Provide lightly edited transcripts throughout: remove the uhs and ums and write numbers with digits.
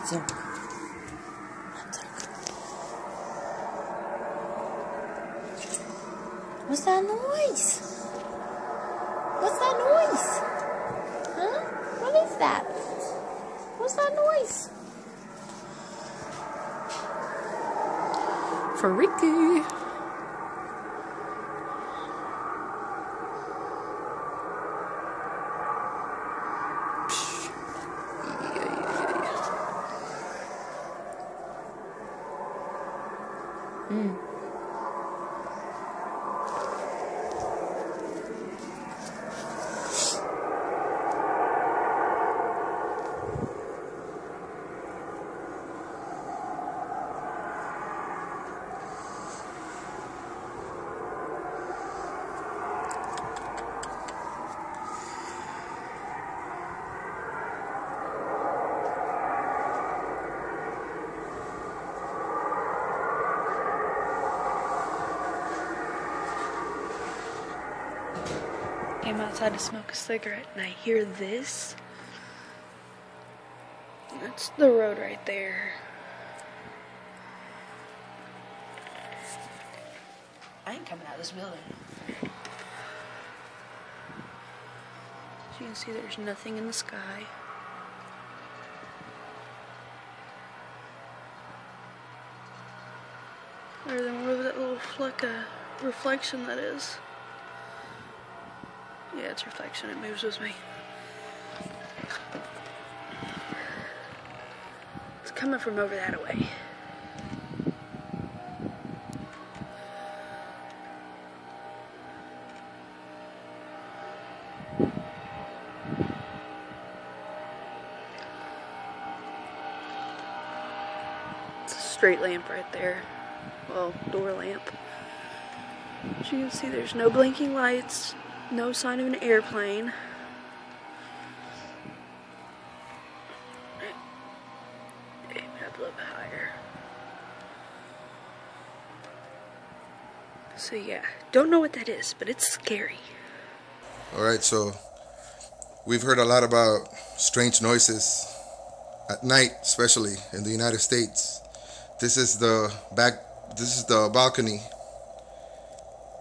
So. What's that noise? What's that noise? Huh? What is that? What's that noise? Freaky. Came outside to smoke a cigarette and I hear this. That's the road right there. I ain't coming out of this building. As you can see, there's nothing in the sky. Other than whatever that little fleck of reflection that is. Yeah, it's reflection. It moves with me. It's coming from over that way. It's a straight lamp right there. Well, door lamp. As you can see, there's no blinking lights. No sign of an airplane. Maybe up a little bit higher. So yeah, don't know what that is, but it's scary. Alright, so we've heard a lot about strange noises at night, especially in the United States. This is the balcony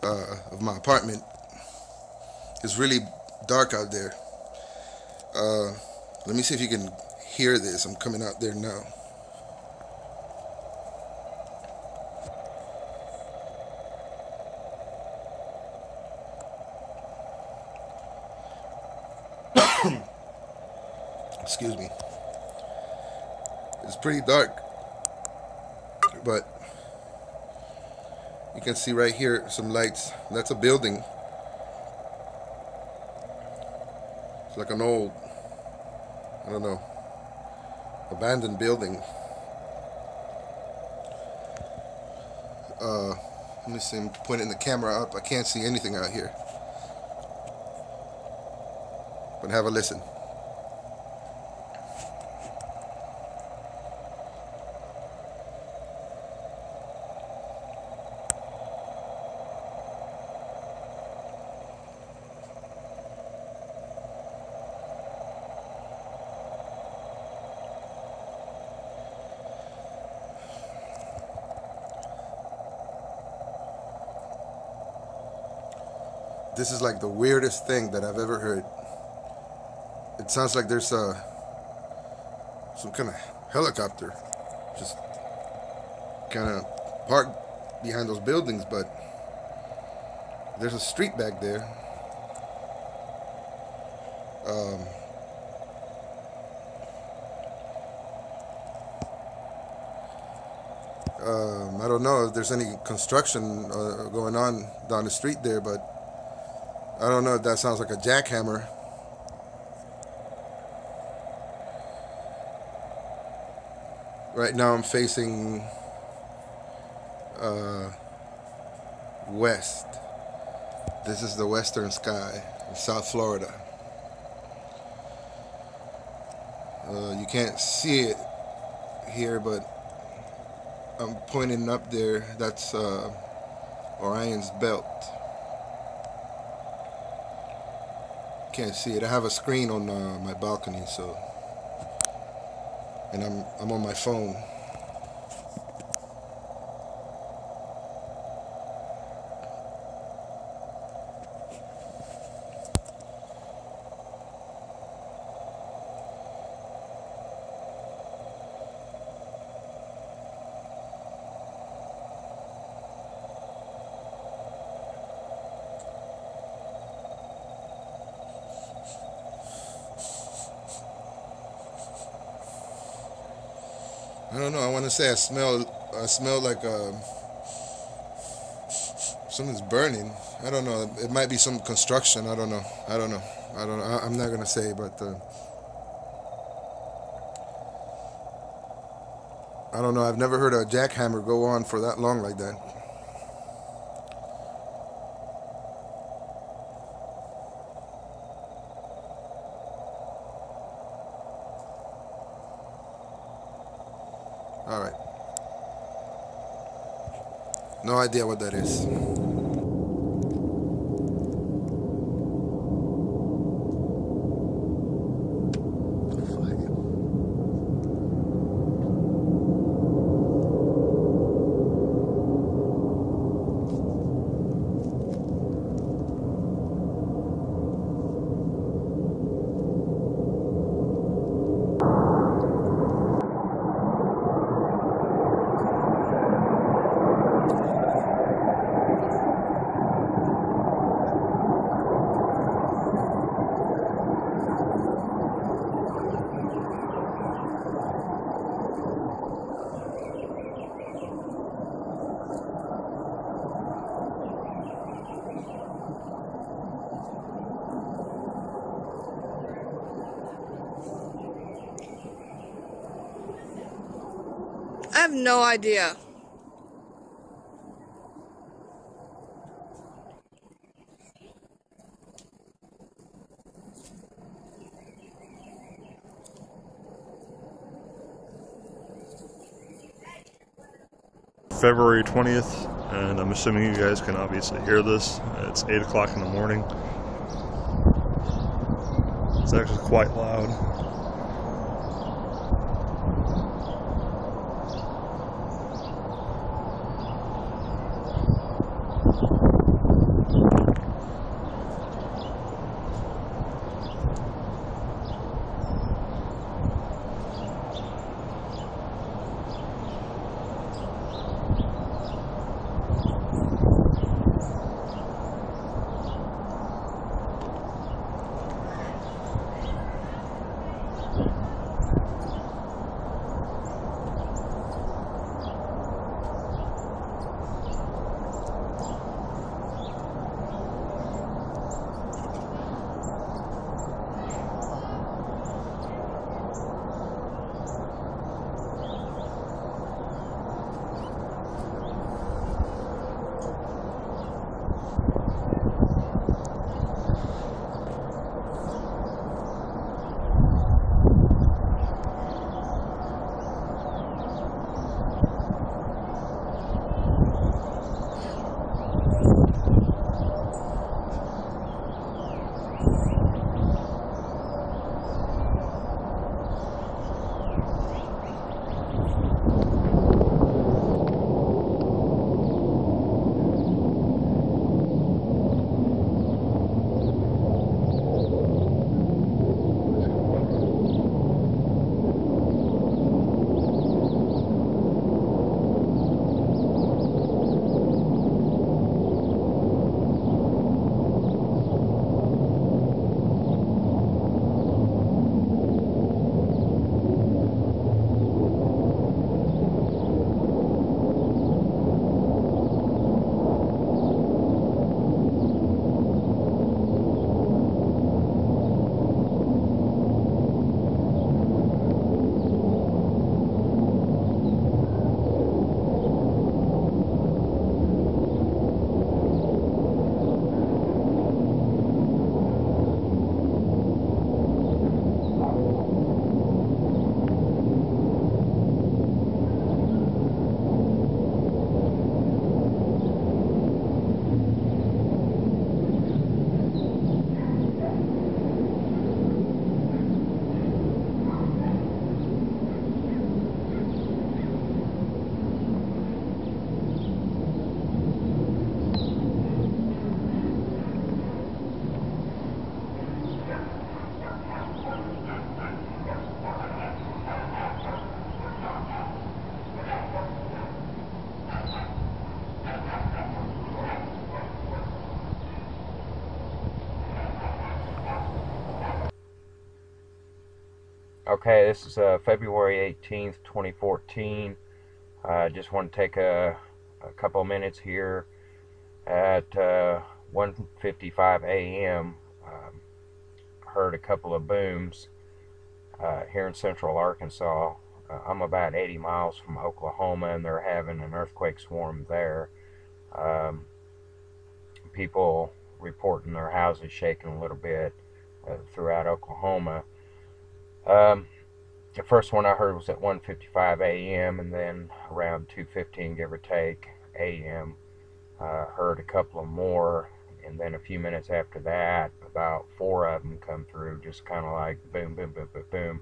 of my apartment. It's really dark out there. Let me see if you can hear this. I'm coming out there now. Excuse me. It's pretty dark, but you can see right here some lights. That's a building. Like an old, I don't know, abandoned building. Let me see, I'm pointing the camera up. I can't see anything out here. But have a listen. This is like the weirdest thing that I've ever heard. It sounds like there's some kind of helicopter just kind of parked behind those buildings, but there's a street back there. I don't know if there's any construction going on down the street there, but I don't know if that sounds like a jackhammer. Right now I'm facing west. This is the western sky in South Florida. You can't see it here, but I'm pointing up there. That's Orion's belt. Can't see it. I have a screen on my balcony, so and I'm on my phone. I don't know. I want to say I smell like something's burning. I don't know. It might be some construction. I don't know. I'm not gonna say, but I don't know. I've never heard a jackhammer go on for that long like that. All right. No idea what that is. I have no idea. February 20th, and I'm assuming you guys can obviously hear this. It's 8 o'clock in the morning. It's actually quite loud. Okay, this is February 18th, 2014. I just want to take a couple of minutes here at 1:55 a.m. Heard a couple of booms here in central Arkansas. I'm about 80 miles from Oklahoma, and they're having an earthquake swarm there. People reporting their houses shaking a little bit throughout Oklahoma. The first one I heard was at 1:55 a.m. and then around 2:15, give or take, a.m. Heard a couple of more, and then a few minutes after that, about 4 of them come through, just kind of like boom, boom, boom, boom, boom.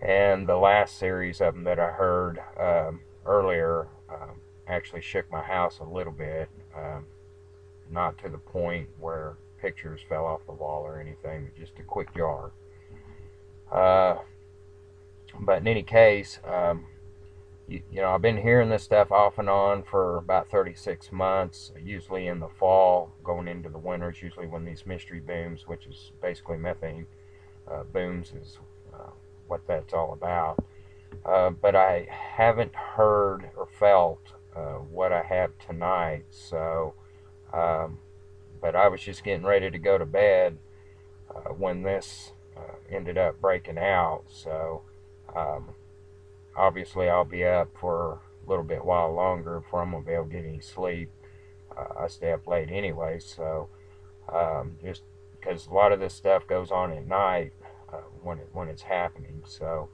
And the last series of them that I heard earlier actually shook my house a little bit, not to the point where pictures fell off the wall or anything, but just a quick jar. But in any case, you know, I've been hearing this stuff off and on for about 36 months, usually in the fall, going into the winters, usually when these mystery booms, which is basically methane booms, is what that's all about. But I haven't heard or felt what I have tonight, so, but I was just getting ready to go to bed when this ended up breaking out, so obviously I'll be up for a little bit while longer before I'm going to be able to get any sleep. I stay up late anyway, so just because a lot of this stuff goes on at night when it's happening. So,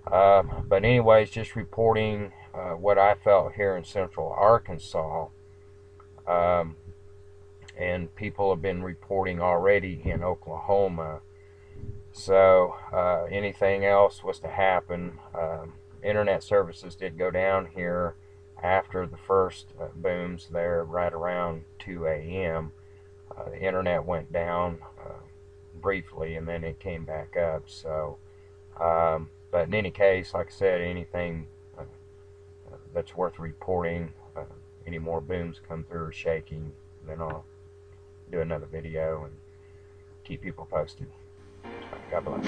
but anyways, just reporting what I felt here in central Arkansas. And people have been reporting already in Oklahoma. So anything else was to happen. Internet services did go down here after the first booms there, right around 2 a.m. The internet went down briefly, and then it came back up. So, but in any case, like I said, anything that's worth reporting, any more booms come through or shaking, then I'll do another video and keep people posted. God bless.